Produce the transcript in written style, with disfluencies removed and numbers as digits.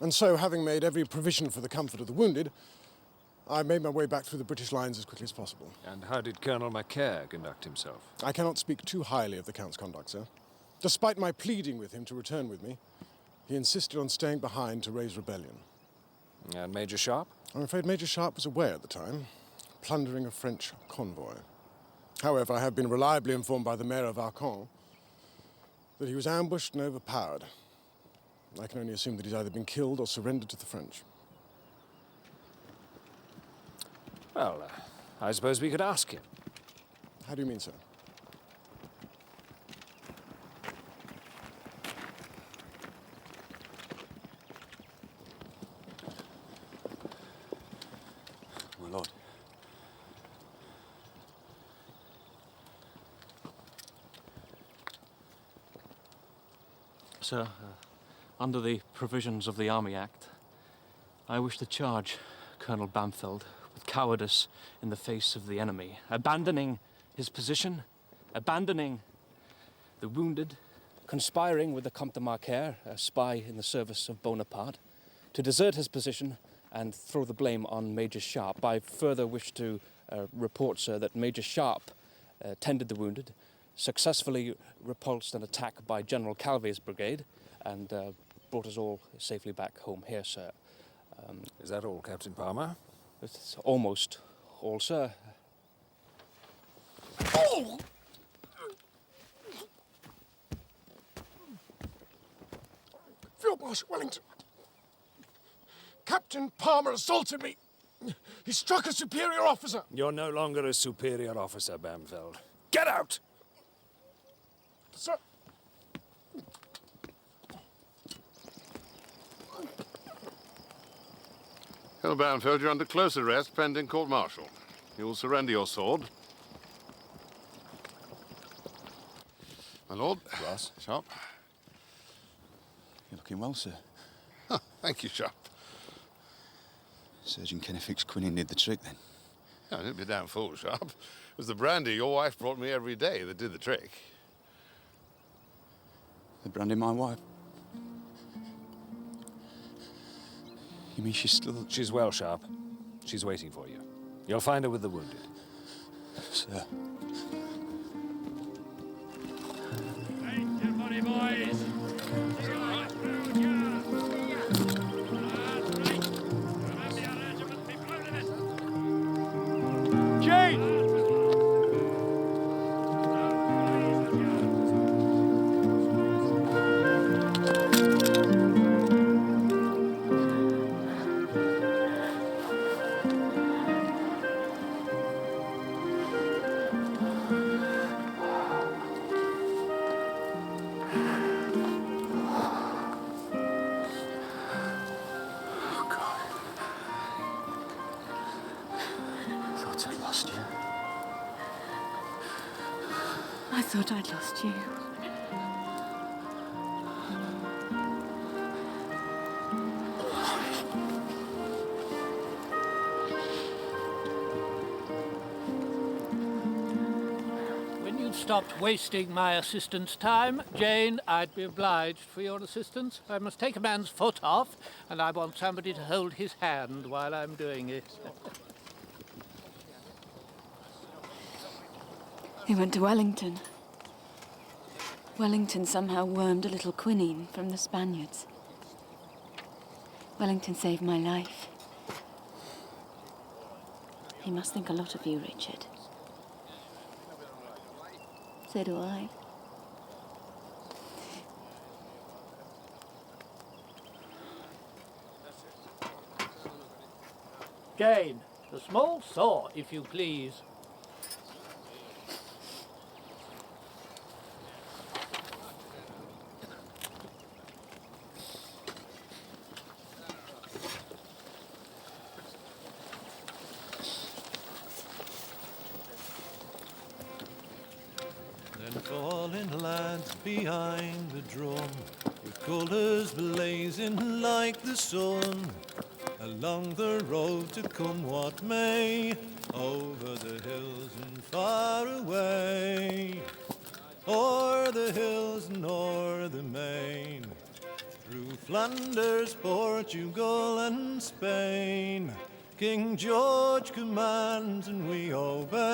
And so, having made every provision for the comfort of the wounded, I made my way back through the British lines as quickly as possible. And how did Colonel Macaire conduct himself? I cannot speak too highly of the Count's conduct, sir. Despite my pleading with him to return with me, he insisted on staying behind to raise rebellion. And Major Sharpe? I'm afraid Major Sharpe was away at the time, plundering a French convoy. However, I have been reliably informed by the mayor of Arcon that he was ambushed and overpowered. I can only assume that he's either been killed or surrendered to the French. Well, I suppose we could ask him. How do you mean, sir? My lord. Sir, under the provisions of the Army Act, I wish to charge Colonel Bampfylde with cowardice in the face of the enemy, abandoning his position, abandoning the wounded, conspiring with the Comte de Macaire, a spy in the service of Bonaparte, to desert his position and throw the blame on Major Sharpe. I further wish to report, sir, that Major Sharpe tended the wounded, successfully repulsed an attack by General Calvé's brigade, and brought us all safely back home here, sir. Is that all, Captain Palmer? It's almost all, sir. Oh! Field Marshal Wellington. Captain Palmer assaulted me. He struck a superior officer. You're no longer a superior officer, Bampfylde. Get out! Sir. Colonel Bampfylde, you're under close arrest pending court-martial. You will surrender your sword. My lord. Ross. Sharpe. You're looking well, sir. Thank you, Sharpe. Surgeon Kennefic's quinine did the trick, then. Oh, don't be a damn fool, Sharpe. It was the brandy your wife brought me every day that did the trick. The brandy my wife? You mean she's still... She's well, Sharpe. She's waiting for you. You'll find her with the wounded. Sir. Hey, everybody, boys! Jane! I thought I'd lost you. When you've stopped wasting my assistant's time, Jane, I'd be obliged for your assistance. I must take a man's foot off, and I want somebody to hold his hand while I'm doing it. He went to Wellington. Wellington somehow wormed a little quinine from the Spaniards. Wellington saved my life. He must think a lot of you, Richard. So do I. Jane, a small saw, if you please. Then falling lads behind the drum, with colours blazing like the sun, along the road to come what may, over the hills and far away, o'er the hills and o'er the main, Through Flanders, Portugal, and Spain, King George commands and we obey.